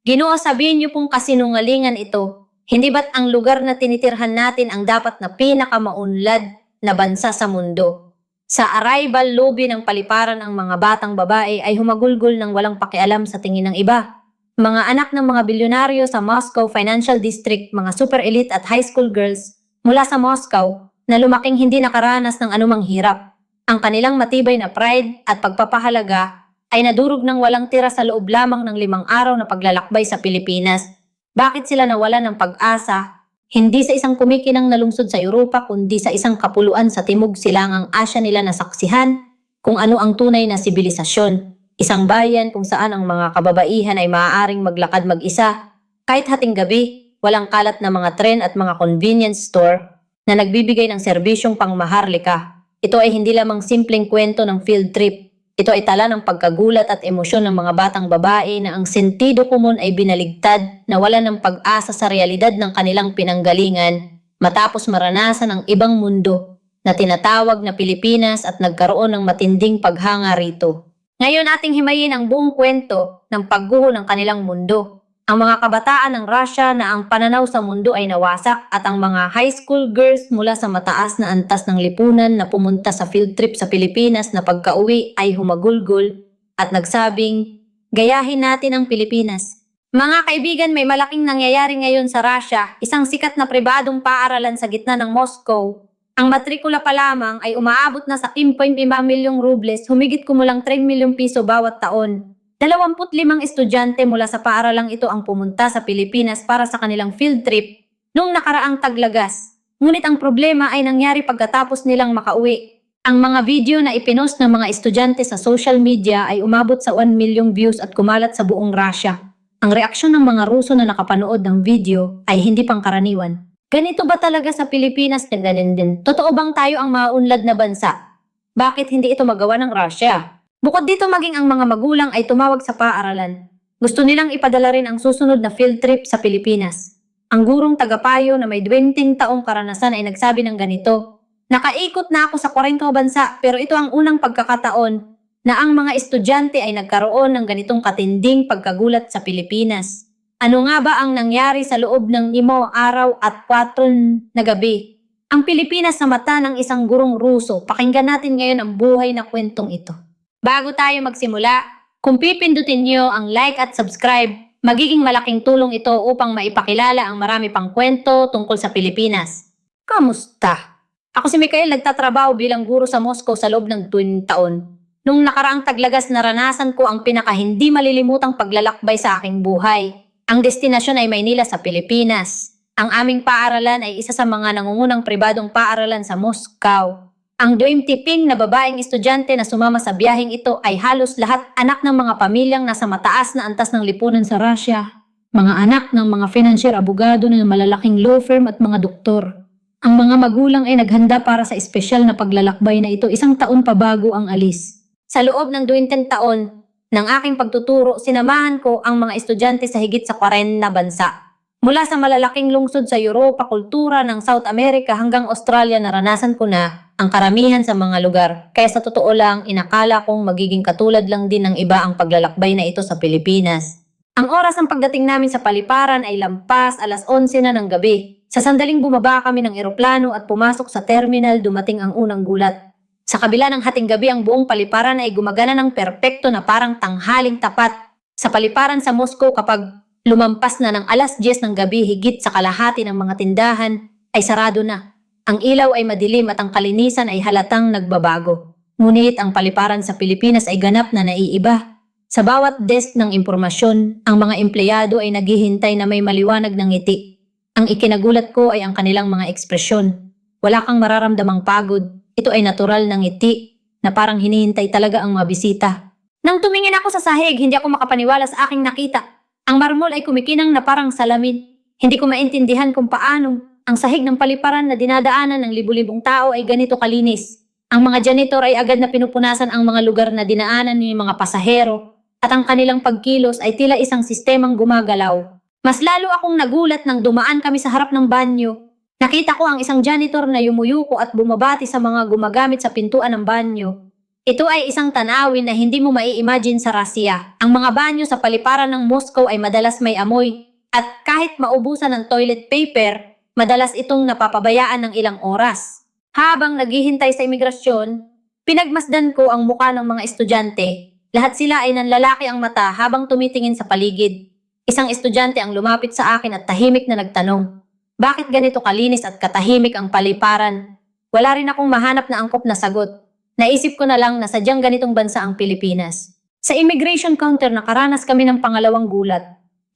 Ginoo, sabihin niyo pong kasinungalingan ito. Hindi ba't ang lugar na tinitirhan natin ang dapat na pinakamaunlad na bansa sa mundo? Sa arrival lobby ng paliparan ang mga batang babae ay humagulgol ng walang pakialam sa tingin ng iba. Mga anak ng mga bilyonaryo sa Moscow Financial District, mga super elite at high school girls mula sa Moscow na lumaking hindi nakaranas ng anumang hirap. Ang kanilang matibay na pride at pagpapahalaga ay nadurog ng walang tira sa loob lamang ng 5 araw na paglalakbay sa Pilipinas. Bakit sila nawalan ng pag-asa? Hindi sa isang kumikinang na lungsod sa Europa kundi sa isang kapuluan sa timog silangang Asya nila nasaksihan kung ano ang tunay na sibilisasyon. Isang bayan kung saan ang mga kababaihan ay maaaring maglakad mag-isa. Kahit hating gabi, walang kalat na mga tren at mga convenience store na nagbibigay ng serbisyong pangmaharlika. Ito ay hindi lamang simpleng kwento ng field trip. Ito ay tala ng pagkagulat at emosyon ng mga batang babae na ang sentido komon ay binaligtad na wala ng pag-asa sa realidad ng kanilang pinanggalingan matapos maranasan ang ibang mundo na tinatawag na Pilipinas at nagkaroon ng matinding paghanga rito. Ngayon ating himayin ang buong kwento ng pagguho ng kanilang mundo. Ang mga kabataan ng Russia na ang pananaw sa mundo ay nawasak at ang mga high school girls mula sa mataas na antas ng lipunan na pumunta sa field trip sa Pilipinas na pagka-uwi ay humagulgol at nagsabing, gayahin natin ang Pilipinas. Mga kaibigan, may malaking nangyayari ngayon sa Russia, isang sikat na pribadong paaralan sa gitna ng Moscow. Ang matrikula pa lamang ay umaabot na sa 1.5 milyong rubles, humigit kumulang 3 milyong piso bawat taon. 25 estudyante mula sa paaralang ito ang pumunta sa Pilipinas para sa kanilang field trip noong nakaraang taglagas. Ngunit ang problema ay nangyari pagkatapos nilang makauwi. Ang mga video na ipinost ng mga estudyante sa social media ay umabot sa 1 milyong views at kumalat sa buong Russia. Ang reaksyon ng mga Ruso na nakapanood ng video ay hindi pangkaraniwan. Ganito ba talaga sa Pilipinas? Ganun din. Totoo bang tayo ang maunlad na bansa? Bakit hindi ito magawa ng Russia? Bukod dito, maging ang mga magulang ay tumawag sa paaralan. Gusto nilang ipadala rin ang susunod na field trip sa Pilipinas. Ang gurong tagapayo na may 20 taong karanasan ay nagsabi ng ganito, nakaikot na ako sa 40 bansa pero ito ang unang pagkakataon na ang mga estudyante ay nagkaroon ng ganitong katinding pagkagulat sa Pilipinas. Ano nga ba ang nangyari sa loob ng 5 araw at 4 na gabi? Ang Pilipinas sa mata ng isang gurong Ruso. Pakinggan natin ngayon ang buhay na kwentong ito. Bago tayo magsimula, kung pipindutin niyo ang like at subscribe, magiging malaking tulong ito upang maipakilala ang marami pang kwento tungkol sa Pilipinas. Kamusta? Ako si Mikael, nagtatrabaho bilang guro sa Moscow sa loob ng 20 taon. Nung nakaraang taglagas, naranasan ko ang pinaka hindi malilimutang paglalakbay sa aking buhay. Ang destinasyon ay Maynila sa Pilipinas. Ang aming paaralan ay isa sa mga nangungunang pribadong paaralan sa Moscow. Ang 20 na babaeng estudyante na sumama sa biyaheng ito ay halos lahat anak ng mga pamilyang nasa mataas na antas ng lipunan sa Russia. Mga anak ng mga financier, abogado ng malalaking law firm at mga doktor. Ang mga magulang ay naghanda para sa espesyal na paglalakbay na ito 1 taon pa bago ang alis. Sa loob ng 20 taon ng aking pagtuturo, sinamahan ko ang mga estudyante sa higit sa 40 na bansa. Mula sa malalaking lungsod sa Europa, kultura ng South America hanggang Australia, naranasan ko na ang karamihan sa mga lugar. Kaya sa totoo lang, inakala kong magiging katulad lang din ng iba ang paglalakbay na ito sa Pilipinas. Ang oras ng pagdating namin sa paliparan ay lampas 11:00 na ng gabi. Sa sandaling bumaba kami ng eroplano at pumasok sa terminal, dumating ang unang gulat. Sa kabila ng hating gabi, ang buong paliparan ay gumagana ng perpekto na parang tanghaling tapat. Sa paliparan sa Moscow, kapag lumampas na ng 10:00 ng gabi, higit sa kalahati ng mga tindahan ay sarado na. Ang ilaw ay madilim at ang kalinisan ay halatang nagbabago. Ngunit ang paliparan sa Pilipinas ay ganap na naiiba. Sa bawat desk ng impormasyon, ang mga empleyado ay naghihintay na may maliwanag ng ngiti. Ang ikinagulat ko ay ang kanilang mga ekspresyon. Wala kang mararamdamang pagod. Ito ay natural na ngiti na parang hinihintay talaga ang mabisita. Nang tumingin ako sa sahig, hindi ako makapaniwala sa aking nakita. Ang marmol ay kumikinang na parang salamin. Hindi ko maintindihan kung paano ang sahig ng paliparan na dinadaanan ng libu-libong tao ay ganito kalinis. Ang mga janitor ay agad na pinupunasan ang mga lugar na dinaanan ng mga pasahero at ang kanilang pagkilos ay tila isang sistemang gumagalaw. Mas lalo akong nagulat nang dumaan kami sa harap ng banyo. Nakita ko ang isang janitor na yumuyuko at bumabati sa mga gumagamit sa pintuan ng banyo. Ito ay isang tanawin na hindi mo mai-imagine sa Russia. Ang mga banyo sa paliparan ng Moscow ay madalas may amoy. At kahit maubusan ng toilet paper, madalas itong napapabayaan ng ilang oras. Habang naghihintay sa imigrasyon, pinagmasdan ko ang muka ng mga estudyante. Lahat sila ay nanlalaki ang mata habang tumitingin sa paligid. Isang estudyante ang lumapit sa akin at tahimik na nagtanong, "Bakit ganito kalinis at katahimik ang paliparan?" Wala rin akong mahanap na angkop na sagot. Naisip ko na lang na sadyang ganitong bansa ang Pilipinas. Sa immigration counter nakaranas kami ng pangalawang gulat.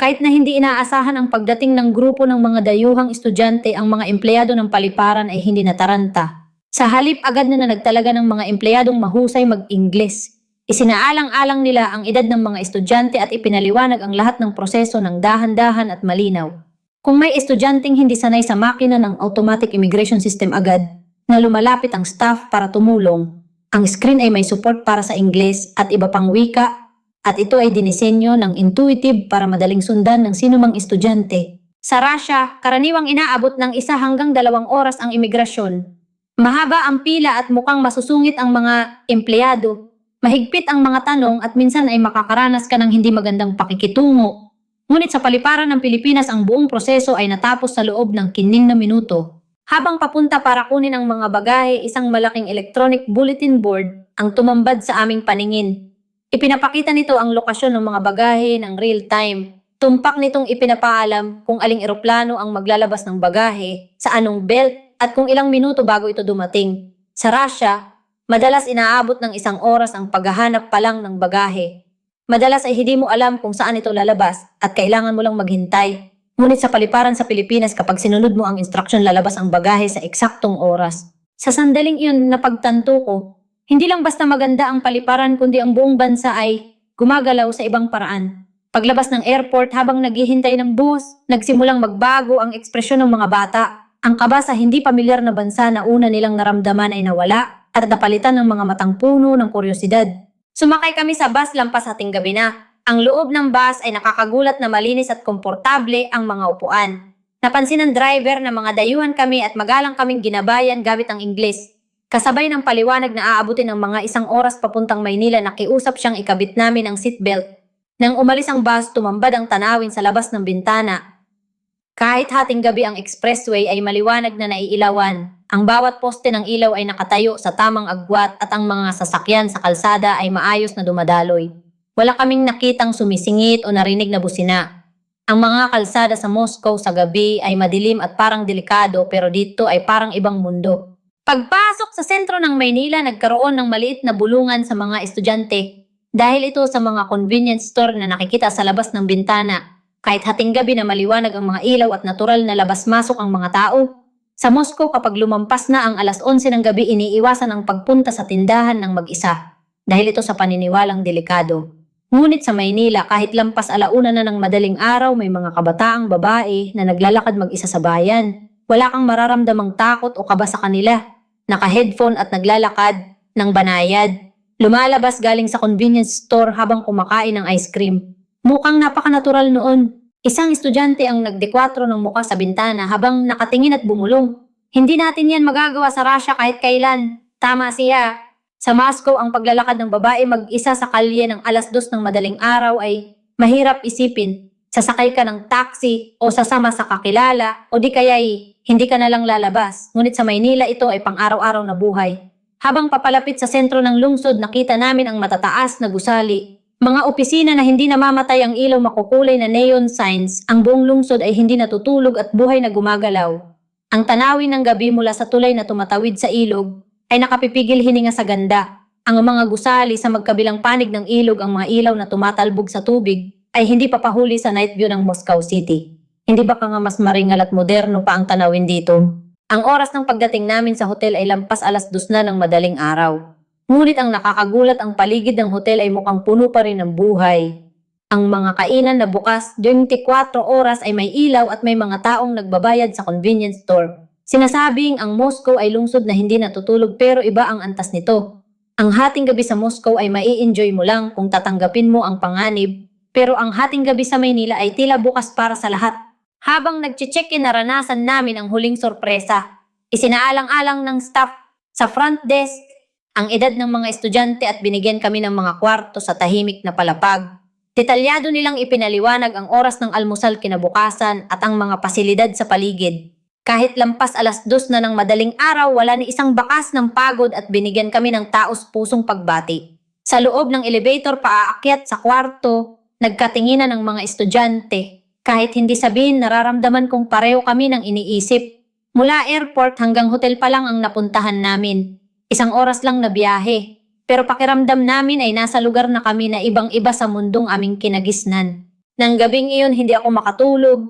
Kahit na hindi inaasahan ang pagdating ng grupo ng mga dayuhang estudyante, ang mga empleyado ng paliparan ay hindi nataranta. Sa halip agad na nagtalaga ng mga empleyadong mahusay mag-Ingles. Isinaalang-alang nila ang edad ng mga estudyante at ipinaliwanag ang lahat ng proseso ng dahan-dahan at malinaw. Kung may estudyanteng hindi sanay sa makina ng automatic immigration system agad, na lumalapit ang staff para tumulong, ang screen ay may support para sa Ingles at iba pang wika, at ito ay dinisenyo ng intuitive para madaling sundan ng sinumang estudyante. Sa Russia, karaniwang inaabot ng 1 hanggang 2 oras ang imigrasyon. Mahaba ang pila at mukhang masusungit ang mga empleyado. Mahigpit ang mga tanong at minsan ay makakaranas ka ng hindi magandang pakikitungo. Ngunit sa paliparan ng Pilipinas, ang buong proseso ay natapos sa loob ng 15 minuto. Habang papunta para kunin ang mga bagahe, isang malaking electronic bulletin board ang tumambad sa aming paningin. Ipinapakita nito ang lokasyon ng mga bagahe ng real time. Tumpak nitong ipinapaalam kung aling eroplano ang maglalabas ng bagahe, sa anong belt, at kung ilang minuto bago ito dumating. Sa Russia, madalas inaabot ng 1 oras ang paghahanap pa lang ng bagahe. Madalas ay hindi mo alam kung saan ito lalabas at kailangan mo lang maghintay. Ngunit sa paliparan sa Pilipinas, kapag sinunod mo ang instruction, lalabas ang bagahe sa eksaktong oras. Sa sandaling iyon napagtanto ko, hindi lang basta maganda ang paliparan kundi ang buong bansa ay gumagalaw sa ibang paraan. Paglabas ng airport, habang naghihintay ng bus, nagsimulang magbago ang ekspresyon ng mga bata. Ang kaba sa hindi pamilyar na bansa na una nilang naramdaman ay nawala at napalitan ng mga matang puno ng kuryosidad. Sumakay kami sa bus lampas hating gabi na. Ang loob ng bus ay nakakagulat na malinis at komportable ang mga upuan. Napansin ng driver na mga dayuhan kami at magalang kaming ginabayan gamit ang Ingles. Kasabay ng paliwanag na aabutin ng mga 1 oras papuntang Maynila, nakiusap siyang ikabit namin ang seatbelt. Nang umalis ang bus, tumambad ang tanawin sa labas ng bintana. Kahit hating gabi, ang expressway ay maliwanag na naiilawan. Ang bawat poste ng ilaw ay nakatayo sa tamang agwat at ang mga sasakyan sa kalsada ay maayos na dumadaloy. Wala kaming nakitang sumisingit o narinig na busina. Ang mga kalsada sa Moscow sa gabi ay madilim at parang delikado, pero dito ay parang ibang mundo. Pagpasok sa sentro ng Maynila, nagkaroon ng maliit na bulungan sa mga estudyante. Dahil ito sa mga convenience store na nakikita sa labas ng bintana. Kahit hating gabi na maliwanag ang mga ilaw at natural na labas-masok ang mga tao. Sa Moscow, kapag lumampas na ang alas 11 ng gabi, iniiwasan ang pagpunta sa tindahan ng mag-isa. Dahil ito sa paniniwalang delikado. Ngunit sa Maynila, kahit lampas alauna na ng madaling araw, may mga kabataang babae na naglalakad mag-isa sa bayan. Wala kang mararamdamang takot o kaba sa kanila. Naka-headphone at naglalakad ng banayad. Lumalabas galing sa convenience store habang kumakain ng ice cream. Mukhang napaka-natural noon. Isang estudyante ang nagdekwatro ng muka sa bintana habang nakatingin at bumulong. Hindi natin yan magagawa sa Russia kahit kailan. Tama siya. Sa Moscow, ang paglalakad ng babae mag-isa sa kalye ng alas 2 ng madaling araw ay mahirap isipin. Sasakay ka ng taxi o sasama sa kakilala o di kaya'y hindi ka na lang lalabas. Ngunit sa Maynila, ito ay pang-araw-araw na buhay. Habang papalapit sa sentro ng lungsod, nakita namin ang matataas na gusali. Mga opisina na hindi namamatay ang ilaw, makukulay na neon signs. Ang buong lungsod ay hindi natutulog at buhay na gumagalaw. Ang tanawin ng gabi mula sa tulay na tumatawid sa ilog ay nakapipigil hininga sa ganda. Ang mga gusali sa magkabilang panig ng ilog, ang mga ilaw na tumatalbog sa tubig, ay hindi papahuli sa night view ng Moscow City. Hindi ba ka nga mas maringal at moderno pa ang tanawin dito? Ang oras ng pagdating namin sa hotel ay lampas alas 2 na ng madaling araw. Ngunit ang nakakagulat, ang paligid ng hotel ay mukhang puno pa rin ng buhay. Ang mga kainan na bukas 24 oras ay may ilaw at may mga taong nagbabayad sa convenience store. Sinasabing ang Moscow ay lungsod na hindi natutulog, pero iba ang antas nito. Ang hating gabi sa Moscow ay mai-enjoy mo lang kung tatanggapin mo ang panganib, pero ang hating gabi sa Maynila ay tila bukas para sa lahat. Habang nagche-check-in, naranasan namin ang huling sorpresa. Isinaalang-alang ng staff sa front desk ang edad ng mga estudyante at binigyan kami ng mga kwarto sa tahimik na palapag. Detalyado nilang ipinaliwanag ang oras ng almusal kinabukasan at ang mga pasilidad sa paligid. Kahit lampas 2:00 na ng madaling araw, wala ni isang bakas ng pagod at binigyan kami ng taos-pusong pagbati. Sa loob ng elevator paaakyat sa kwarto, nagkatinginan ng mga estudyante. Kahit hindi sabihin, nararamdaman kong pareho kami ng iniisip. Mula airport hanggang hotel pa lang ang napuntahan namin. 1 oras lang na biyahe. Pero pakiramdam namin ay nasa lugar na kami na ibang-iba sa mundong aming kinagisnan. Nang gabing iyon, hindi ako makatulog.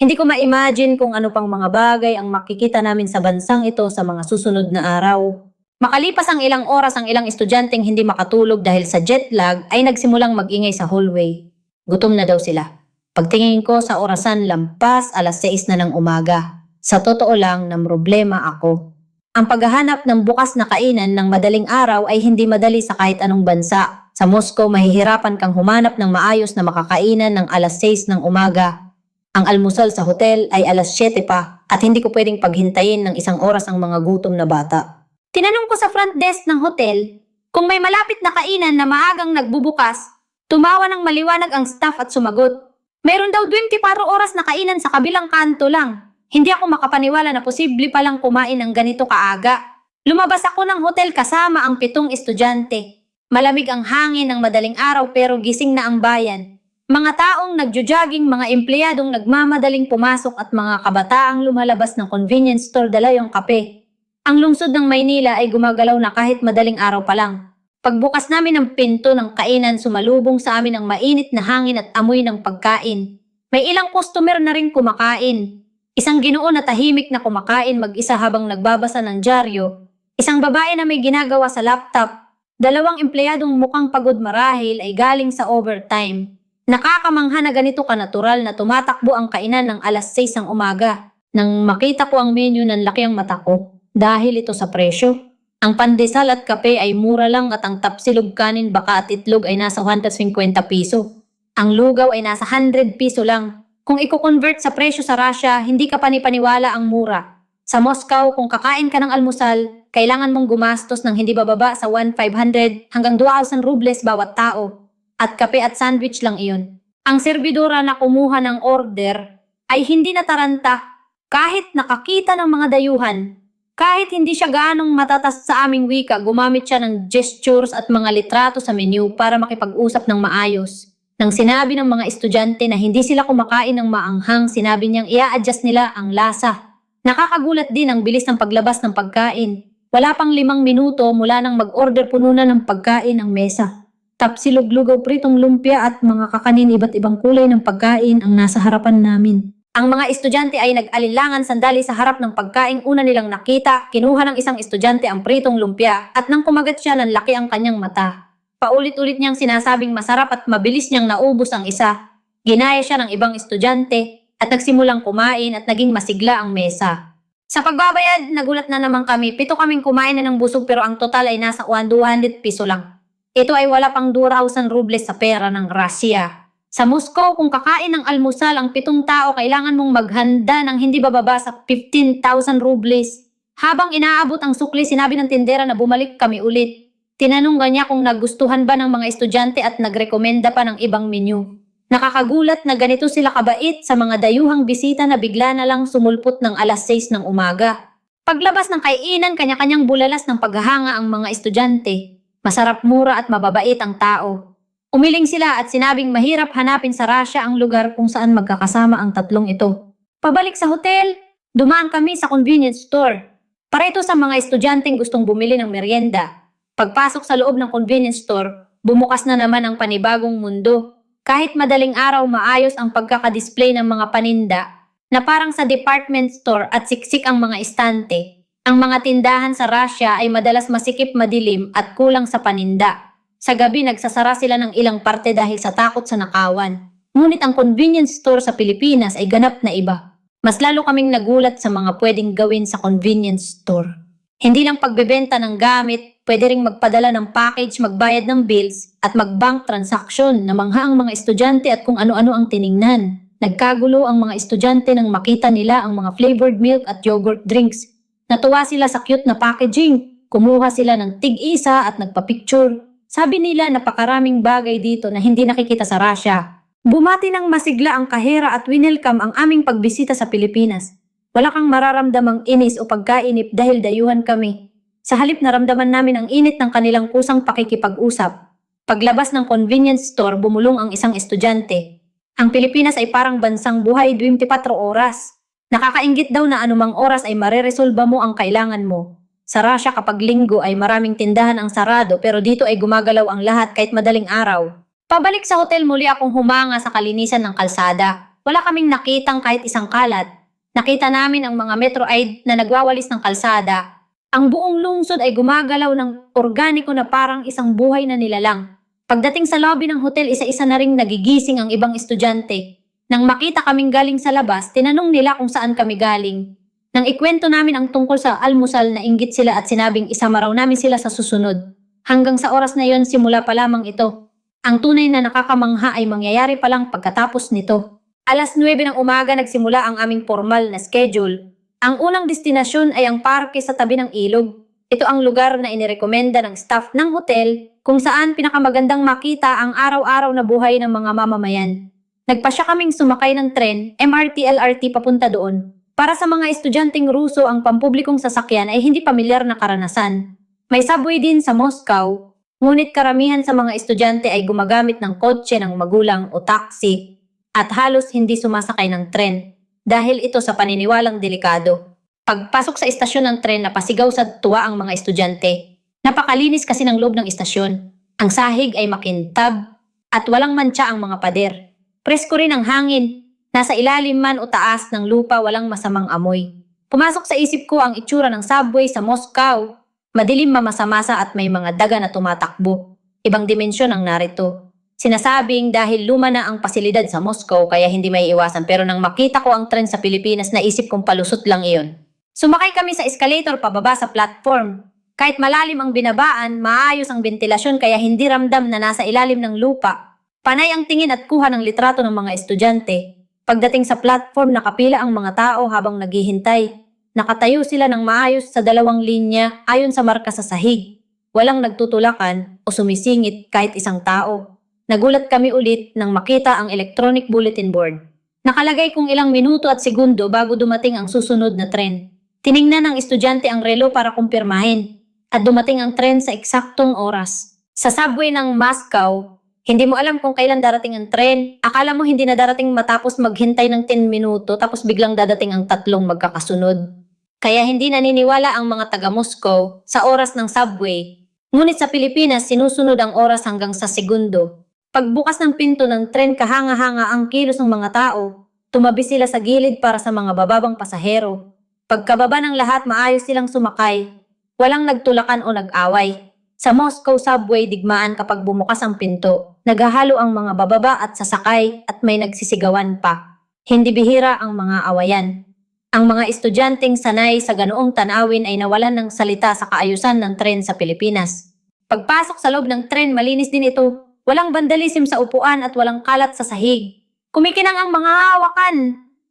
Hindi ko ma-imagine kung ano pang mga bagay ang makikita namin sa bansang ito sa mga susunod na araw. Makalipas ang ilang oras, ang ilang estudyanteng hindi makatulog dahil sa jet lag ay nagsimulang mag-ingay sa hallway. Gutom na daw sila. Pagtingin ko sa orasan, lampas 6:00 na ng umaga. Sa totoo lang, namroblema ako. Ang paghahanap ng bukas na kainan ng madaling araw ay hindi madali sa kahit anong bansa. Sa Moscow, mahihirapan kang humanap ng maayos na makakainan ng 6:00 ng umaga. Ang almusal sa hotel ay 7:00 pa at hindi ko pwedeng paghintayin ng 1 oras ang mga gutom na bata. Tinanong ko sa front desk ng hotel kung may malapit na kainan na maagang nagbubukas. Tumawa ng maliwanag ang staff at sumagot. Meron daw 24 oras na kainan sa kabilang kanto lang. Hindi ako makapaniwala na posible palang kumain ng ganito kaaga. Lumabas ako ng hotel kasama ang 7 estudyante. Malamig ang hangin ng madaling araw pero gising na ang bayan. Mga taong nagjo-jogging, mga empleyadong nagmamadaling pumasok at mga kabataang lumalabas ng convenience store dala yung kape. Ang lungsod ng Maynila ay gumagalaw na kahit madaling araw pa lang. Pagbukas namin ng pinto ng kainan, sumalubong sa amin ang mainit na hangin at amoy ng pagkain. May ilang customer na rin kumakain. Isang Ginoo na tahimik na kumakain mag-isa habang nagbabasa ng dyaryo. Isang babae na may ginagawa sa laptop. 2 empleyadong mukhang pagod marahil ay galing sa overtime. Nakakamangha na ganito kanatural na tumatakbo ang kainan ng 6:00 ng umaga. Nang makita ko ang menu, nanlaki ang mata ko. Dahil ito sa presyo. Ang pandesal at kape ay mura lang at ang tapsilog, kanin, baka at itlog ay nasa 150 piso. Ang lugaw ay nasa 100 piso lang. Kung i-convert sa presyo sa Russia, hindi ka panipaniwala ang mura. Sa Moscow, kung kakain ka ng almusal, kailangan mong gumastos ng hindi bababa sa 1,500 hanggang 2,000 rubles bawat tao. At kape at sandwich lang iyon. Ang serbidora na kumuha ng order ay hindi nataranta kahit nakakita ng mga dayuhan. Kahit hindi siya gaanong matatas sa aming wika, gumamit siya ng gestures at mga litrato sa menu para makipag-usap ng maayos. Nang sinabi ng mga estudyante na hindi sila kumakain ng maanghang, sinabi niyang i-a-adjust nila ang lasa. Nakakagulat din ang bilis ng paglabas ng pagkain. Wala pang 5 minuto mula nang mag-order, puno na ng pagkain ang mesa. Tapsilog, lugaw, pritong lumpia at mga kakanin, iba't ibang kulay ng pagkain ang nasa harapan namin. Ang mga estudyante ay nag-alinlangan sandali sa harap ng pagkain una nilang nakita. Kinuha ng isang estudyante ang pritong lumpia at nang kumagat siya, nanlaki ang kanyang mata. Paulit-ulit niyang sinasabing masarap at mabilis niyang naubos ang isa. Ginaya siya ng ibang estudyante at nagsimulang kumain at naging masigla ang mesa. Sa pagbabayad, nagulat na naman kami. 7 kaming kumain na ng busog pero ang total ay nasa 200 piso lang. Ito ay wala pang 2,000 rubles sa pera ng Russia. Sa Moscow, kung kakain ng almusal ang 7 tao, kailangan mong maghanda ng hindi bababa sa 15,000 rubles. Habang inaabot ang sukli, sinabi ng tindera na bumalik kami ulit. Tinanong niya kung nagustuhan ba ng mga estudyante at nagrekomenda pa ng ibang menu. Nakakagulat na ganito sila kabait sa mga dayuhang bisita na bigla na lang sumulpot ng 6:00 ng umaga. Paglabas ng kainan, kanya-kanyang bulalas ng paghahanga ang mga estudyante. Masarap, mura at mababait ang tao. Umiling sila at sinabing mahirap hanapin sa Russia ang lugar kung saan magkakasama ang tatlong ito. Pabalik sa hotel, dumaan kami sa convenience store. Para ito sa mga estudyanteng gustong bumili ng merienda. Pagpasok sa loob ng convenience store, bumukas na naman ang panibagong mundo. Kahit madaling araw, maayos ang pagkakadisplay ng mga paninda na parang sa department store at siksik ang mga estante. Ang mga tindahan sa Russia ay madalas masikip, madilim at kulang sa paninda. Sa gabi, nagsasara sila ng ilang parte dahil sa takot sa nakawan. Ngunit ang convenience store sa Pilipinas ay ganap na iba. Mas lalo kaming nagulat sa mga pwedeng gawin sa convenience store. Hindi lang pagbebenta ng gamit, pwede ring magpadala ng package, magbayad ng bills, at mag-bank transaction. Namangha ang mga estudyante at kung ano-ano ang tiningnan. Nagkagulo ang mga estudyante nang makita nila ang mga flavored milk at yogurt drinks. Natuwa sila sa cute na packaging. Kumuha sila ng tig-isa at nagpa-picture. Sabi nila napakaraming bagay dito na hindi nakikita sa Russia. Bumati ng masigla ang kahera at winelcome ang aming pagbisita sa Pilipinas. Wala kang mararamdamang inis o pagkainip dahil dayuhan kami. Sa halip naramdaman namin ang init ng kanilang kusang pakikipag-usap. Paglabas ng convenience store, bumulong ang isang estudyante. Ang Pilipinas ay parang bansang buhay 24 oras. Nakakainggit daw na anumang oras ay mareresolba mo ang kailangan mo. Sa Russia kapag linggo ay maraming tindahan ang sarado pero dito ay gumagalaw ang lahat kahit madaling araw. Pabalik sa hotel muli akong humanga sa kalinisan ng kalsada. Wala kaming nakitang kahit isang kalat. Nakita namin ang mga Metroid na nagwawalis ng kalsada. Ang buong lungsod ay gumagalaw ng organiko na parang isang buhay na nilalang. Pagdating sa lobby ng hotel, isa-isa na ring nagigising ang ibang estudyante. Nang makita kaming galing sa labas, tinanong nila kung saan kami galing. Nang ikwento namin ang tungkol sa almusal, nainggit sila at sinabing isama raw namin sila sa susunod. Hanggang sa oras na yon, simula pa lamang ito. Ang tunay na nakakamangha ay mangyayari pa lang pagkatapos nito. Alas 9 ng umaga nagsimula ang aming formal na schedule. Ang unang destinasyon ay ang parke sa tabi ng ilog. Ito ang lugar na inirekomenda ng staff ng hotel kung saan pinakamagandang makita ang araw-araw na buhay ng mga mamamayan. Nagpasya kaming sumakay ng tren, MRT, LRT papunta doon. Para sa mga estudyanteng Ruso, ang pampublikong sasakyan ay hindi pamilyar na karanasan. May subway din sa Moscow, ngunit karamihan sa mga estudyante ay gumagamit ng kotse ng magulang o taxi at halos hindi sumasakay ng tren dahil ito sa paniniwalang delikado. Pagpasok sa istasyon ng tren, napasigaw sa tuwa ang mga estudyante. Napakalinis kasi ng loob ng istasyon. Ang sahig ay makintab at walang mantsa ang mga pader. Presko rin ang hangin. Nasa ilalim man o taas ng lupa, walang masamang amoy. Pumasok sa isip ko ang itsura ng subway sa Moscow. Madilim, mamasa-masa at may mga daga na tumatakbo. Ibang dimensyon ang narito. Sinasabing dahil luma na ang pasilidad sa Moscow kaya hindi may iwasan, pero nang makita ko ang tren sa Pilipinas, naisip kong palusot lang iyon. Sumakay kami sa escalator pababa sa platform. Kahit malalim ang binabaan, maayos ang ventilasyon kaya hindi ramdam na nasa ilalim ng lupa. Panay ang tingin at kuha ng litrato ng mga estudyante. Pagdating sa platform, nakapila ang mga tao habang naghihintay. Nakatayo sila ng maayos sa dalawang linya ayon sa marka sa sahig. Walang nagtutulakan o sumisingit kahit isang tao. Nagulat kami ulit nang makita ang electronic bulletin board. Nakalagay kung ilang minuto at segundo bago dumating ang susunod na tren. Tiningnan ng estudyante ang relo para kumpirmahin at dumating ang tren sa eksaktong oras. Sa subway ng Moscow, hindi mo alam kung kailan darating ang tren. Akala mo hindi na darating matapos maghintay ng 10 minuto tapos biglang dadating ang tatlong magkakasunod. Kaya hindi naniniwala ang mga taga-Moscow sa oras ng subway. Ngunit sa Pilipinas, sinusunod ang oras hanggang sa segundo. Pagbukas ng pinto ng tren, kahanga-hanga ang kilos ng mga tao. Tumabi sila sa gilid para sa mga bababang pasahero. Pagkababa ng lahat, maayos silang sumakay. Walang nagtulakan o nag-away. Sa Moscow subway, digmaan kapag bumukas ang pinto. Naghahalo ang mga bababa at sasakay at may nagsisigawan pa. Hindi bihira ang mga awayan. Ang mga estudyanteng sanay sa ganoong tanawin ay nawalan ng salita sa kaayusan ng tren sa Pilipinas. Pagpasok sa loob ng tren, malinis din ito. Walang vandalism sa upuan at walang kalat sa sahig. Kumikinang ang mga hawakan.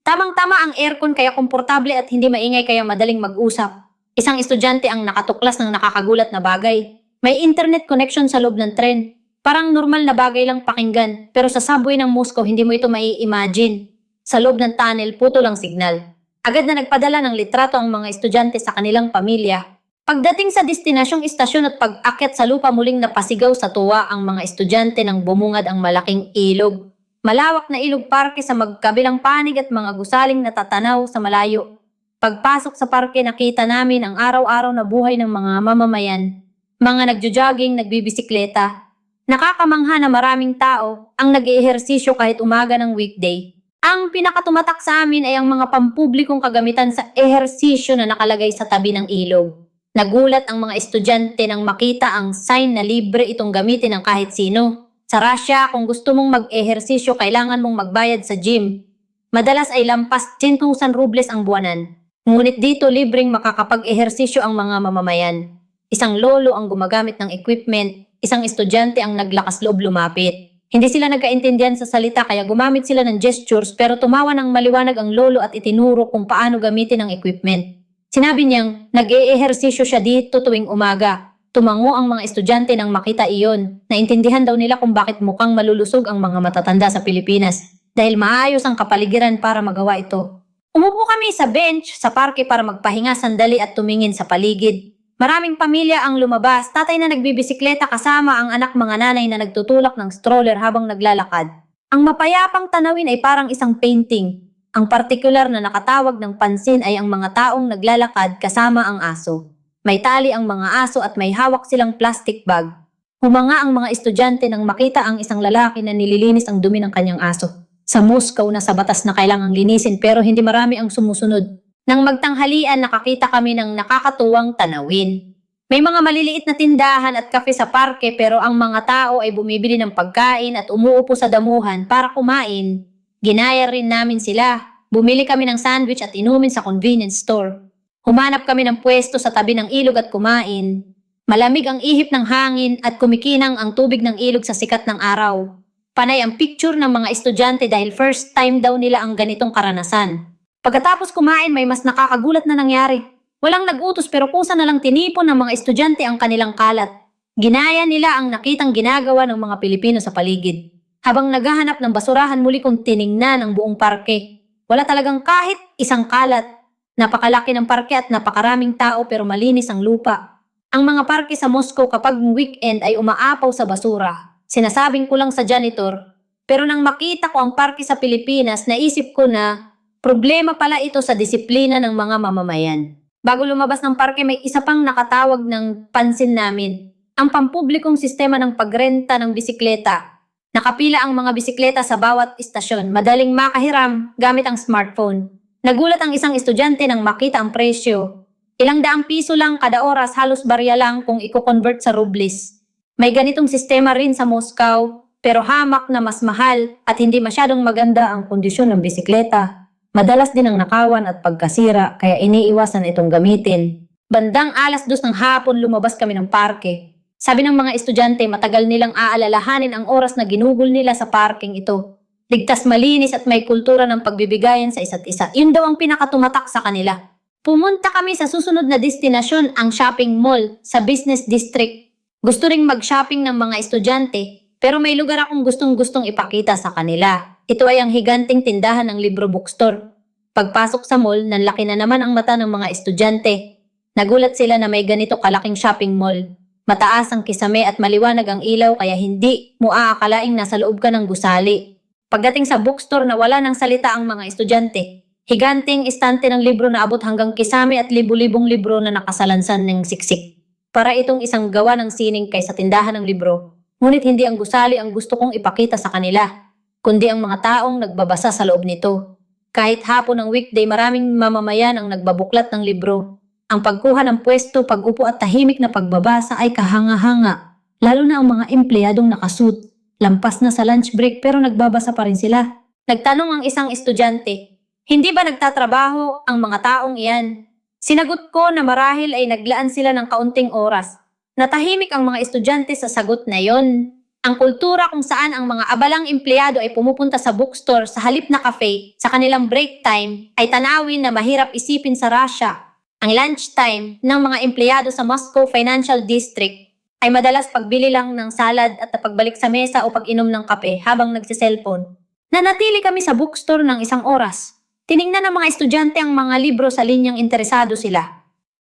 Tamang-tama ang aircon kaya komportable at hindi maingay kaya madaling mag-usap. Isang estudyante ang nakatuklas ng nakakagulat na bagay. May internet connection sa loob ng tren. Parang normal na bagay lang pakinggan, pero sa subway ng Moscow hindi mo ito mai-imagine. Sa loob ng tunnel, putol ang signal. Agad na nagpadala ng litrato ang mga estudyante sa kanilang pamilya. Pagdating sa destinasyong istasyon at pag-akyat sa lupa, muling napasigaw sa tuwa ang mga estudyante nang bumungad ang malaking ilog. Malawak na ilog parke sa magkabilang panig at mga gusaling natatanaw sa malayo. Pagpasok sa parke, nakita namin ang araw-araw na buhay ng mga mamamayan. Mga nagjo-jogging, nagbibisikleta. Nakakamangha na maraming tao ang nag-eehersisyo kahit umaga ng weekday. Ang pinakatumatak sa amin ay ang mga pampublikong kagamitan sa ehersisyo na nakalagay sa tabi ng ilog. Nagulat ang mga estudyante nang makita ang sign na libre itong gamitin ng kahit sino. Sa Russia, kung gusto mong mag-ehersisyo, kailangan mong magbayad sa gym. Madalas ay lampas 10,000 rubles ang buwanan. Ngunit dito, libreng makakapag-ehersisyo ang mga mamamayan. Isang lolo ang gumagamit ng equipment, isang estudyante ang naglakas loob lumapit. Hindi sila nagkaintindihan sa salita kaya gumamit sila ng gestures pero tumawa ng maliwanag ang lolo at itinuro kung paano gamitin ang equipment. Sinabi niyang nag-eehersisyo siya dito tuwing umaga. Tumango ang mga estudyante nang makita iyon. Naintindihan daw nila kung bakit mukhang malulusog ang mga matatanda sa Pilipinas dahil maayos ang kapaligiran para magawa ito. Umupo kami sa bench sa parke para magpahinga sandali at tumingin sa paligid. Maraming pamilya ang lumabas, tatay na nagbibisikleta kasama ang anak mga nanay na nagtutulak ng stroller habang naglalakad. Ang mapayapang tanawin ay parang isang painting. Ang partikular na nakatawag ng pansin ay ang mga taong naglalakad kasama ang aso. May tali ang mga aso at may hawak silang plastic bag. Humanga ang mga estudyante nang makita ang isang lalaki na nililinis ang dumi ng kanyang aso. Sa Moscow na sa batas na kailangang linisin pero hindi marami ang sumusunod. Nang magtanghalian nakakita kami ng nakakatuwang tanawin. May mga maliliit na tindahan at kafe sa parke pero ang mga tao ay bumibili ng pagkain at umuupo sa damuhan para kumain. Ginaya rin namin sila. Bumili kami ng sandwich at inumin sa convenience store. Humanap kami ng pwesto sa tabi ng ilog at kumain. Malamig ang ihip ng hangin at kumikinang ang tubig ng ilog sa sikat ng araw. Panay ang picture ng mga estudyante dahil first time daw nila ang ganitong karanasan. Pagkatapos kumain may mas nakakagulat na nangyari. Walang nag-utos pero kusa na lang tinipon ng mga estudyante ang kanilang kalat. Ginaya nila ang nakitang ginagawa ng mga Pilipino sa paligid. Habang naghahanap ng basurahan muli kong tiningnan ang buong parke. Wala talagang kahit isang kalat. Napakalaki ng parke at napakaraming tao pero malinis ang lupa. Ang mga parke sa Moscow kapag weekend ay umaapaw sa basura. Sinasabing ko lang sa janitor. Pero nang makita ko ang parke sa Pilipinas, naisip ko na problema pala ito sa disiplina ng mga mamamayan. Bago lumabas ng parke may isa pang nakatawag ng pansin namin. Ang pampublikong sistema ng pagrenta ng bisikleta. Nakapila ang mga bisikleta sa bawat istasyon. Madaling makahiram gamit ang smartphone. Nagulat ang isang estudyante nang makita ang presyo. Ilang daang piso lang kada oras, halos barya lang kung i-convert sa rubles. May ganitong sistema rin sa Moscow, pero hamak na mas mahal at hindi masyadong maganda ang kondisyon ng bisikleta. Madalas din ang nakawan at pagkasira kaya iniiwasan itong gamitin. Bandang 2:00 ng hapon lumabas kami ng parke. Sabi ng mga estudyante matagal nilang aalalahanin ang oras na ginugol nila sa parking ito. Ligtas, malinis at may kultura ng pagbibigayan sa isa't isa. Yun daw ang pinakatumatak sa kanila. Pumunta kami sa susunod na destinasyon, ang shopping mall sa business district. Gusto ring mag-shopping ng mga estudyante, pero may lugar akong gustong-gustong ipakita sa kanila. Ito ay ang higanting tindahan ng libro bookstore. Pagpasok sa mall, nanlaki na naman ang mata ng mga estudyante. Nagulat sila na may ganito kalaking shopping mall. Mataas ang kisame at maliwanag ang ilaw kaya hindi mo aakalaing nasa loob ka ng gusali. Pagdating sa bookstore na wala ng salita ang mga estudyante. Higanting istante ng libro na abot hanggang kisame at libu-libong libro na nakasalansan ng siksik. Para itong isang gawa ng sining kaysa tindahan ng libro. Ngunit hindi ang gusali ang gusto kong ipakita sa kanila, kundi ang mga taong nagbabasa sa loob nito. Kahit hapon ng weekday, maraming mamamayan ang nagbabuklat ng libro. Ang pagkuha ng pwesto, pag-upo at tahimik na pagbabasa ay kahanga-hanga. Lalo na ang mga empleyadong nakasuit. Lampas na sa lunch break pero nagbabasa pa rin sila. Nagtanong ang isang estudyante, hindi ba nagtatrabaho ang mga taong iyan? Sinagot ko na marahil ay naglaan sila ng kaunting oras. Natahimik ang mga estudyante sa sagot na yon. Ang kultura kung saan ang mga abalang empleyado ay pumupunta sa bookstore sa halip na cafe sa kanilang break time ay tanawin na mahirap isipin sa Russia. Ang lunch time ng mga empleyado sa Moscow Financial District ay madalas pagbili lang ng salad at pagbalik sa mesa o pag-inom ng kape habang nagsiselfone. Nanatili kami sa bookstore ng 1 oras. Tiningnan ng mga estudyante ang mga libro sa linyang interesado sila.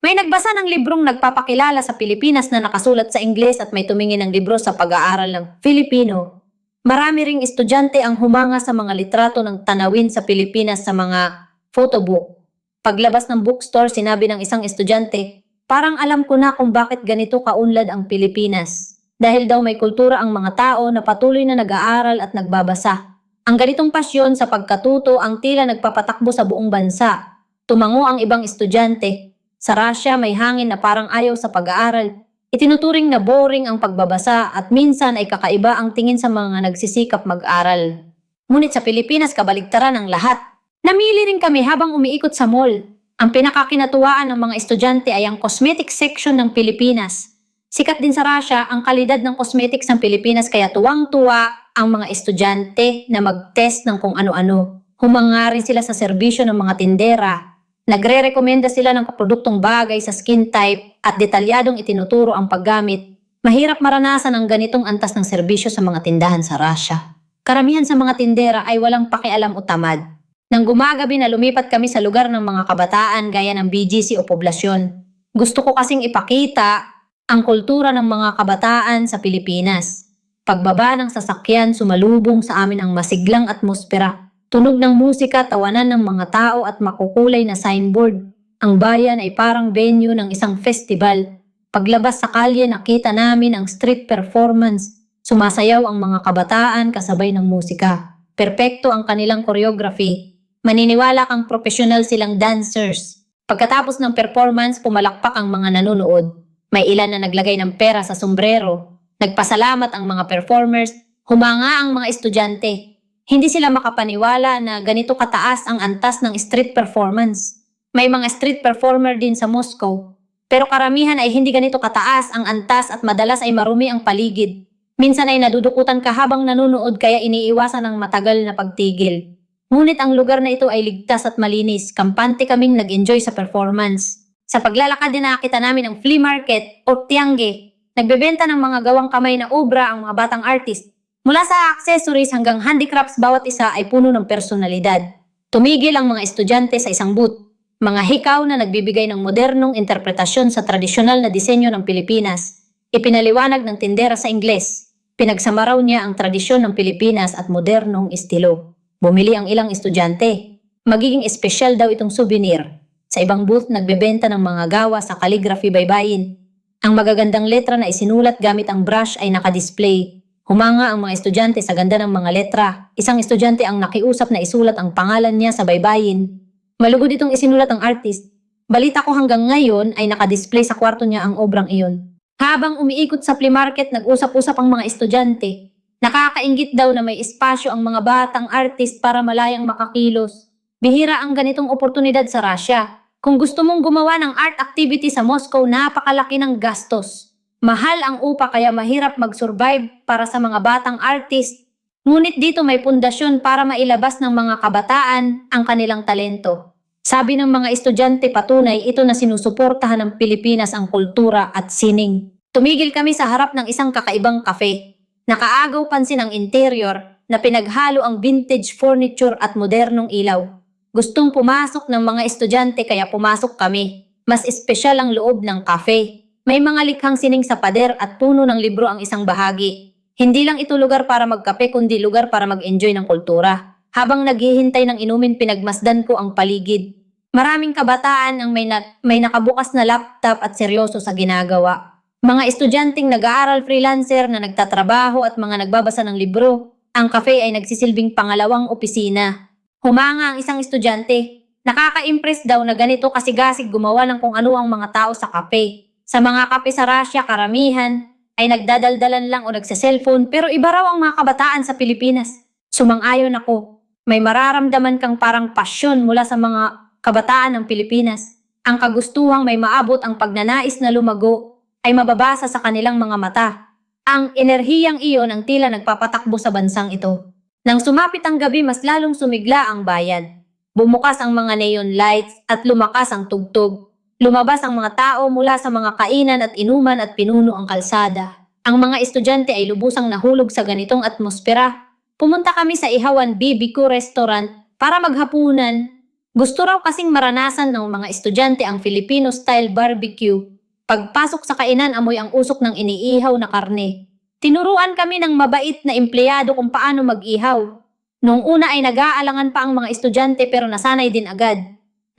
May nagbasa ng librong nagpapakilala sa Pilipinas na nakasulat sa Ingles at may tumingin ng libro sa pag-aaral ng Filipino. Marami ring estudyante ang humanga sa mga litrato ng tanawin sa Pilipinas sa mga photobook. Paglabas ng bookstore, sinabi ng isang estudyante, parang alam ko na kung bakit ganito kaunlad ang Pilipinas. Dahil daw may kultura ang mga tao na patuloy na nag-aaral at nagbabasa. Ang ganitong pasyon sa pagkatuto ang tila nagpapatakbo sa buong bansa. Tumango ang ibang estudyante. Sa Russia may hangin na parang ayaw sa pag-aaral. Itinuturing na boring ang pagbabasa at minsan ay kakaiba ang tingin sa mga nagsisikap mag-aral. Ngunit sa Pilipinas kabaligtaran ang lahat. Namili rin kami habang umiikot sa mall. Ang pinakakinatuwaan ng mga estudyante ay ang cosmetic section ng Pilipinas. Sikat din sa Russia ang kalidad ng cosmetics ng Pilipinas kaya tuwang-tuwa ang mga estudyante na mag-test ng kung ano-ano. Humanga rin sila sa serbisyo ng mga tindera. Nagre-rekomenda sila ng produktong bagay sa skin type at detalyadong itinuturo ang paggamit. Mahirap maranasan ang ganitong antas ng serbisyo sa mga tindahan sa Russia. Karamihan sa mga tindera ay walang pakialam o tamad. Nang gumagabi na lumipat kami sa lugar ng mga kabataan gaya ng BGC o poblasyon. Gusto ko kasing ipakita ang kultura ng mga kabataan sa Pilipinas. Pagbaba ng sasakyan, sumalubong sa amin ang masiglang atmosfera. Tunog ng musika, tawanan ng mga tao at makukulay na signboard. Ang bayan ay parang venue ng isang festival. Paglabas sa kalye, nakita namin ang street performance. Sumasayaw ang mga kabataan kasabay ng musika. Perpekto ang kanilang choreography. Maniniwala kang profesional silang dancers. Pagkatapos ng performance, pumalakpak ang mga nanonood. May ilan na naglagay ng pera sa sombrero. Nagpasalamat ang mga performers. Humanga ang mga estudyante. Hindi sila makapaniwala na ganito kataas ang antas ng street performance. May mga street performer din sa Moscow. Pero karamihan ay hindi ganito kataas ang antas at madalas ay marumi ang paligid. Minsan ay nadudukutan ka habang nanonood kaya iniiwasan ang matagal na pagtigil. Ngunit ang lugar na ito ay ligtas at malinis. Kampante kaming nag-enjoy sa performance. Sa paglalakad din nakita namin ang flea market o tiangge. Nagbebenta ng mga gawang kamay na obra ang mga batang artist. Mula sa accessories hanggang handicrafts, bawat isa ay puno ng personalidad. Tumigil ang mga estudyante sa isang booth. Mga hikaw na nagbibigay ng modernong interpretasyon sa tradisyonal na disenyo ng Pilipinas. Ipinaliwanag ng tindera sa Ingles. Pinagsama raw niya ang tradisyon ng Pilipinas at modernong estilo. Bumili ang ilang estudyante. Magiging espesyal daw itong souvenir. Sa ibang booth, nagbebenta ng mga gawa sa calligraphy baybayin. Ang magagandang letra na isinulat gamit ang brush ay nakadisplay. Humanga ang mga estudyante sa ganda ng mga letra. Isang estudyante ang nakiusap na isulat ang pangalan niya sa baybayin. Malugod itong isinulat ang artist. Balita ko hanggang ngayon ay nakadisplay sa kwarto niya ang obrang iyon. Habang umiikot sa flea market, nag-usap-usap ang mga estudyante. Nakakainggit daw na may espasyo ang mga batang artist para malayang makakilos. Bihira ang ganitong oportunidad sa Russia. Kung gusto mong gumawa ng art activity sa Moscow, napakalaki ng gastos. Mahal ang upa kaya mahirap mag-survive para sa mga batang artist. Ngunit dito may pundasyon para mailabas ng mga kabataan ang kanilang talento. Sabi ng mga estudyante, patunay ito na sinusuportahan ng Pilipinas ang kultura at sining. Tumigil kami sa harap ng isang kakaibang cafe. Nakaagaw pansin ang interior na pinaghalo ang vintage furniture at modernong ilaw. Gustong pumasok ng mga estudyante kaya pumasok kami. Mas espesyal ang loob ng cafe. May mga likhang sining sa pader at puno ng libro ang isang bahagi. Hindi lang ito lugar para magkape kundi lugar para mag-enjoy ng kultura. Habang naghihintay ng inumin, pinagmasdan ko ang paligid. Maraming kabataan ang may nakabukas na laptop at seryoso sa ginagawa. Mga estudyanteng nag-aaral, freelancer na nagtatrabaho at mga nagbabasa ng libro. Ang cafe ay nagsisilbing pangalawang opisina. Humanga ang isang estudyante. Nakaka-impress daw na ganito kasigasig gumawa ng kung ano ang mga tao sa cafe. Sa mga kape sa Russia, karamihan ay nagdadaldalan lang o nagse-cellphone pero iba raw ang mga kabataan sa Pilipinas. Sumang-ayon ako. May mararamdaman kang parang pasyon mula sa mga kabataan ng Pilipinas. Ang kagustuhang may maabot ang pagnanais na lumago ay mababasa sa kanilang mga mata. Ang enerhiyang iyon ang tila nagpapatakbo sa bansang ito. Nang sumapit ang gabi, mas lalong sumigla ang bayan. Bumukas ang mga neon lights at lumakas ang tugtog. Lumabas ang mga tao mula sa mga kainan at inuman at pinuno ang kalsada. Ang mga estudyante ay lubusang nahulog sa ganitong atmosfera. Pumunta kami sa Ihawan BBQ Restaurant para maghapunan. Gusto raw kasing maranasan ng mga estudyante ang Filipino-style barbecue. Pagpasok sa kainan, amoy ang usok ng iniihaw na karne. Tinuruan kami ng mabait na empleyado kung paano mag-ihaw. Noong una ay nag-aalangan pa ang mga estudyante pero nasanay din agad.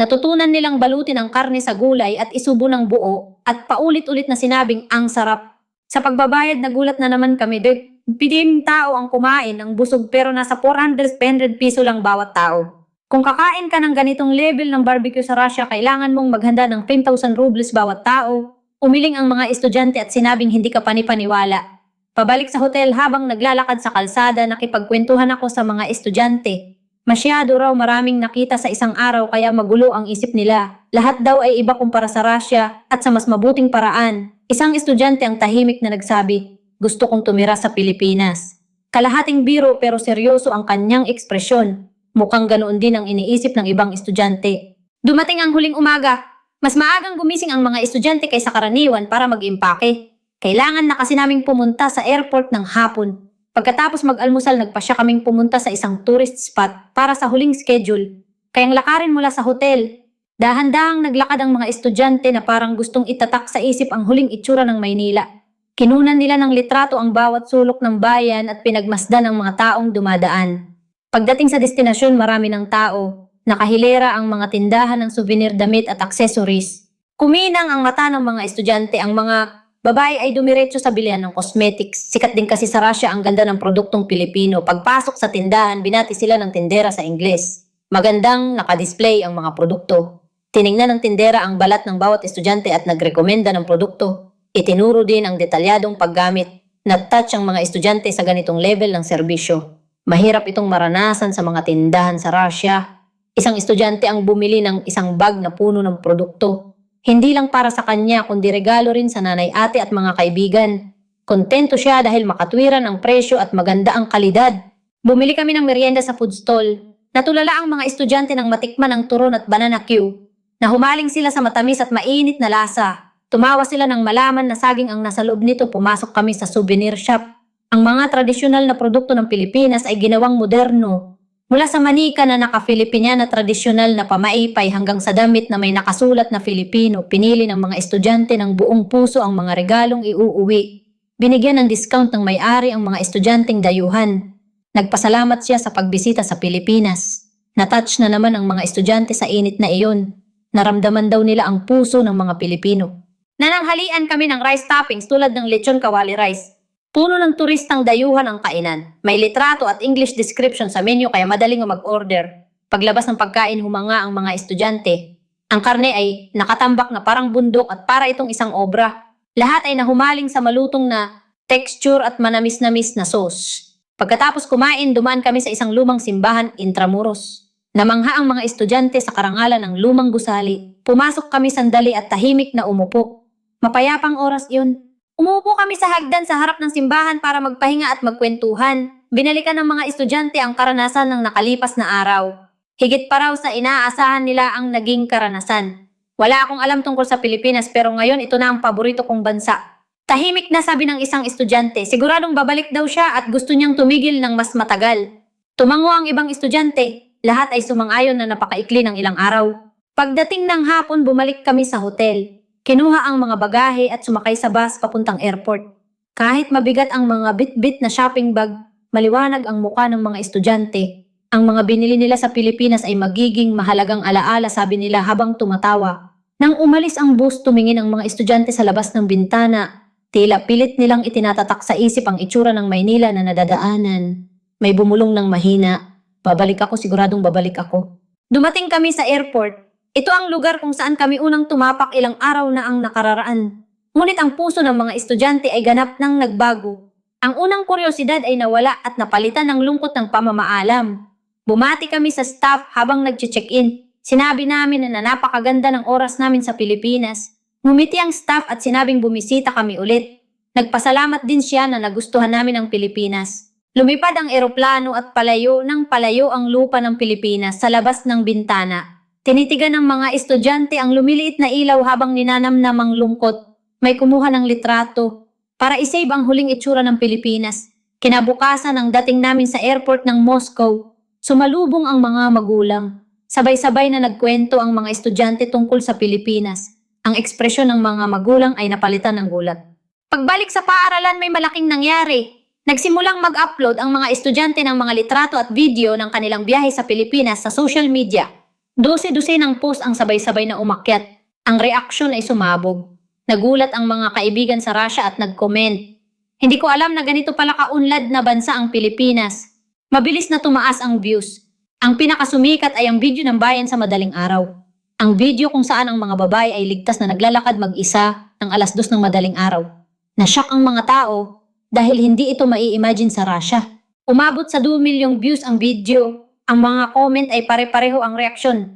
Natutunan nilang balutin ang karne sa gulay at isubo ng buo at paulit-ulit na sinabing ang sarap. Sa pagbabayad, nagulat na naman kami. Piding tao ang kumain ng busog pero nasa 400 piso lang bawat tao. Kung kakain ka ng ganitong level ng barbecue sa Russia, kailangan mong maghanda ng 10,000 rubles bawat tao. Umiling ang mga estudyante at sinabing hindi ka panipaniwala. Pabalik sa hotel habang naglalakad sa kalsada, nakipagkwentuhan ako sa mga estudyante. Masyado raw maraming nakita sa isang araw kaya magulo ang isip nila. Lahat daw ay iba kumpara sa Russia at sa mas mabuting paraan. Isang estudyante ang tahimik na nagsabi, "Gusto kong tumira sa Pilipinas." Kalahating biro pero seryoso ang kanyang ekspresyon. Mukhang ganoon din ang iniisip ng ibang estudyante. Dumating ang huling umaga. Mas maagang gumising ang mga estudyante kaysa karaniwan para mag-impake. Kailangan na kasi naming pumunta sa airport ng hapon. Pagkatapos mag-almusal, nagpasya kaming pumunta sa isang tourist spot para sa huling schedule. Kayang lakarin mula sa hotel. Dahan-dahang naglakad ang mga estudyante na parang gustong itatak sa isip ang huling itsura ng Maynila. Kinunan nila ng litrato ang bawat sulok ng bayan at pinagmasdan ang mga taong dumadaan. Pagdating sa destinasyon, marami ng tao. Nakahilera ang mga tindahan ng souvenir, damit at accessories. Kuminang ang mata ng mga estudyante. Ang mga babae ay dumiretso sa bilihan ng cosmetics. Sikat din kasi sa Russia ang ganda ng produktong Pilipino. Pagpasok sa tindahan, binati sila ng tindera sa Ingles. Magandang nakadisplay ang mga produkto. Tiningnan ng tindera ang balat ng bawat estudyante at nagrekomenda ng produkto. Itinuro din ang detalyadong paggamit. Nat-touch ang mga estudyante sa ganitong level ng serbisyo. Mahirap itong maranasan sa mga tindahan sa Russia. Isang estudyante ang bumili ng isang bag na puno ng produkto. Hindi lang para sa kanya kundi regalo rin sa nanay, ate at mga kaibigan. Kontento siya dahil makatwiran ang presyo at maganda ang kalidad. Bumili kami ng merienda sa food stall. Natulala ang mga estudyante ng matikman ang turon at banana Q. Nahumaling sila sa matamis at mainit na lasa. Tumawa sila nang malaman na saging ang nasa loob nito. Pumasok kami sa souvenir shop. Ang mga tradisyonal na produkto ng Pilipinas ay ginawang moderno. Mula sa manika na naka-Filipina na tradisyonal na pamaipay hanggang sa damit na may nakasulat na Filipino, pinili ng mga estudyante ng buong puso ang mga regalong iuuwi. Binigyan ng discount ng may-ari ang mga estudyanteng dayuhan. Nagpasalamat siya sa pagbisita sa Pilipinas. Natouch na naman ang mga estudyante sa init na iyon. Naramdaman daw nila ang puso ng mga Pilipino. Nananghalian kami ng rice toppings tulad ng lechon kawali rice. Puno ng turistang dayuhan ang kainan. May litrato at English description sa menu kaya madaling mag-order. Paglabas ng pagkain, humanga ang mga estudyante. Ang karne ay nakatambak na parang bundok at para itong isang obra. Lahat ay nahumaling sa malutong na texture at manamis-namis na sauce. Pagkatapos kumain, dumaan kami sa isang lumang simbahan, Intramuros. Namangha ang mga estudyante sa karangalan ng lumang gusali. Pumasok kami sandali at tahimik na umupo. Mapayapang oras iyon. Umupo kami sa hagdan sa harap ng simbahan para magpahinga at magkwentuhan. Binalikan ng mga estudyante ang karanasan ng nakalipas na araw. Higit pa raw sa inaasahan nila ang naging karanasan. Wala akong alam tungkol sa Pilipinas pero ngayon ito na ang paborito kong bansa. Tahimik na sabi ng isang estudyante. Siguradong babalik daw siya at gusto niyang tumigil ng mas matagal. Tumango ang ibang estudyante. Lahat ay sumang-ayon na napakaikli ng ilang araw. Pagdating ng hapon, bumalik kami sa hotel. Kinuha ang mga bagahe at sumakay sa bus papuntang airport. Kahit mabigat ang mga bit-bit na shopping bag, maliwanag ang mukha ng mga estudyante. Ang mga binili nila sa Pilipinas ay magiging mahalagang alaala, sabi nila habang tumatawa. Nang umalis ang bus, tumingin ang mga estudyante sa labas ng bintana. Tila pilit nilang itinatatak sa isip ang itsura ng Maynila na nadadaanan. May bumulong ng mahina. Babalik ako, siguradong babalik ako. Dumating kami sa airport. Ito ang lugar kung saan kami unang tumapak ilang araw na ang nakararaan. Ngunit ang puso ng mga estudyante ay ganap nang nagbago. Ang unang kuryosidad ay nawala at napalitan ng lungkot ng pamamaalam. Bumati kami sa staff habang nag-check-in. Sinabi namin na napakaganda ng oras namin sa Pilipinas. Ngumiti ang staff at sinabing bumisita kami ulit. Nagpasalamat din siya na nagustuhan namin ang Pilipinas. Lumipad ang eroplano at palayo ng palayo ang lupa ng Pilipinas sa labas ng bintana. Tinitigan ng mga estudyante ang lumiliit na ilaw habang ninanamnam ang lungkot. May kumuha ng litrato para isave ang huling itsura ng Pilipinas. Kinabukasan ang dating namin sa airport ng Moscow. Sumalubong ang mga magulang. Sabay-sabay na nagkwento ang mga estudyante tungkol sa Pilipinas. Ang ekspresyon ng mga magulang ay napalitan ng gulat. Pagbalik sa paaralan, may malaking nangyari. Nagsimulang mag-upload ang mga estudyante ng mga litrato at video ng kanilang biyahe sa Pilipinas sa social media. 12 ng post ang sabay-sabay na umakyat. Ang reaksyon ay sumabog. Nagulat ang mga kaibigan sa Russia at nag-comment. Hindi ko alam na ganito pala kaunlad na bansa ang Pilipinas. Mabilis na tumaas ang views. Ang pinakasumikat ay ang video ng bayan sa madaling araw. Ang video kung saan ang mga babae ay ligtas na naglalakad mag-isa ng 2:00 ng madaling araw. Nashock ang mga tao dahil hindi ito mai-imagine sa Russia. Umabot sa 2 milyong views ang video. Ang mga comment ay pare-pareho ang reaksyon.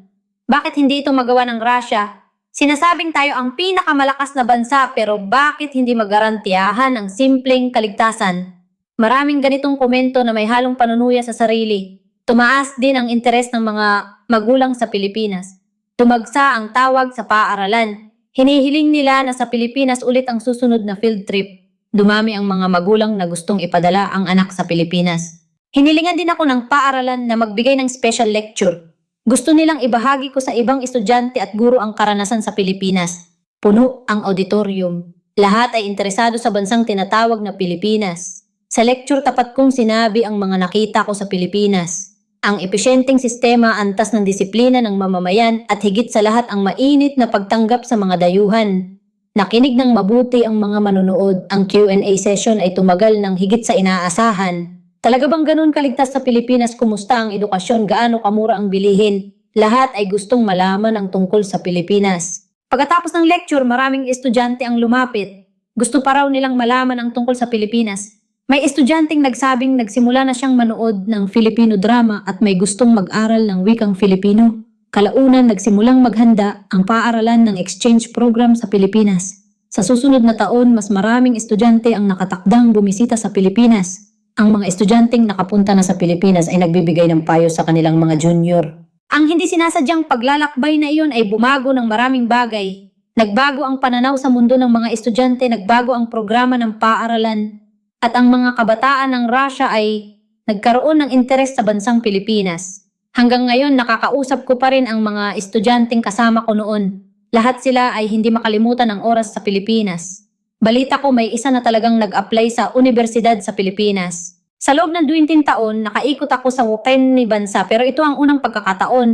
Bakit hindi ito magawa ng Russia? Sinasabing tayo ang pinakamalakas na bansa pero bakit hindi magarantiyahan ang simpleng kaligtasan? Maraming ganitong komento na may halong panunuya sa sarili. Tumaas din ang interes ng mga magulang sa Pilipinas. Tumagsa ang tawag sa paaralan. Hinihiling nila na sa Pilipinas ulit ang susunod na field trip. Dumami ang mga magulang na gustong ipadala ang anak sa Pilipinas. Hinilingan din ako ng paaralan na magbigay ng special lecture. Gusto nilang ibahagi ko sa ibang estudyante at guro ang karanasan sa Pilipinas. Puno ang auditorium. Lahat ay interesado sa bansang tinatawag na Pilipinas. Sa lecture tapat kong sinabi ang mga nakita ko sa Pilipinas. Ang episyenteng sistema, antas ng disiplina ng mamamayan at higit sa lahat ang mainit na pagtanggap sa mga dayuhan. Nakinig ng mabuti ang mga manonood. Ang Q&A session ay tumagal ng higit sa inaasahan. Talaga bang ganun kaligtas sa Pilipinas? Kumusta ang edukasyon? Gaano kamura ang bilihin? Lahat ay gustong malaman ang tungkol sa Pilipinas. Pagkatapos ng lecture, maraming estudyante ang lumapit. Gusto pa raw nilang malaman ang tungkol sa Pilipinas. May estudyanteng nagsabing nagsimula na siyang manood ng Filipino drama at may gustong mag-aral ng wikang Filipino. Kalaunan, nagsimulang maghanda ang paaralan ng exchange program sa Pilipinas. Sa susunod na taon, mas maraming estudyante ang nakatakdang bumisita sa Pilipinas. Ang mga estudyanteng nakapunta na sa Pilipinas ay nagbibigay ng payo sa kanilang mga junior. Ang hindi sinasadyang paglalakbay na iyon ay bumago ng maraming bagay. Nagbago ang pananaw sa mundo ng mga estudyante, nagbago ang programa ng paaralan, at ang mga kabataan ng Russia ay nagkaroon ng interes sa bansang Pilipinas. Hanggang ngayon, nakakausap ko pa rin ang mga estudyanteng kasama ko noon. Lahat sila ay hindi makalimutan ang oras sa Pilipinas. Balita ko may isa na talagang nag-apply sa universidad sa Pilipinas. Sa loob ng 20 taon, nakaikot ako sa 10 bansa pero ito ang unang pagkakataon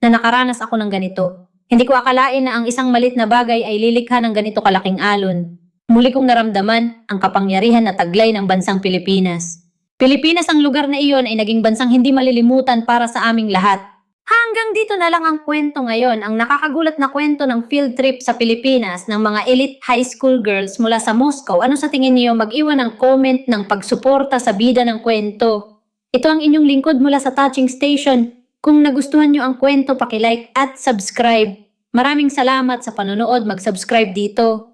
na nakaranas ako ng ganito. Hindi ko akalain na ang isang malit na bagay ay lilikha ng ganito kalaking alon. Muli kong naramdaman ang kapangyarihan na taglay ng bansang Pilipinas. Pilipinas, ang lugar na iyon ay naging bansang hindi malilimutan para sa aming lahat. Hanggang dito na lang ang kwento ngayon, ang nakakagulat na kwento ng field trip sa Pilipinas ng mga elite high school girls mula sa Moscow. Ano sa tingin niyo? Mag-iwan ng comment ng pagsuporta sa bida ng kwento. Ito ang inyong lingkod mula sa Touching Station. Kung nagustuhan niyo ang kwento, paki-like at subscribe. Maraming salamat sa panonood. Mag-subscribe dito.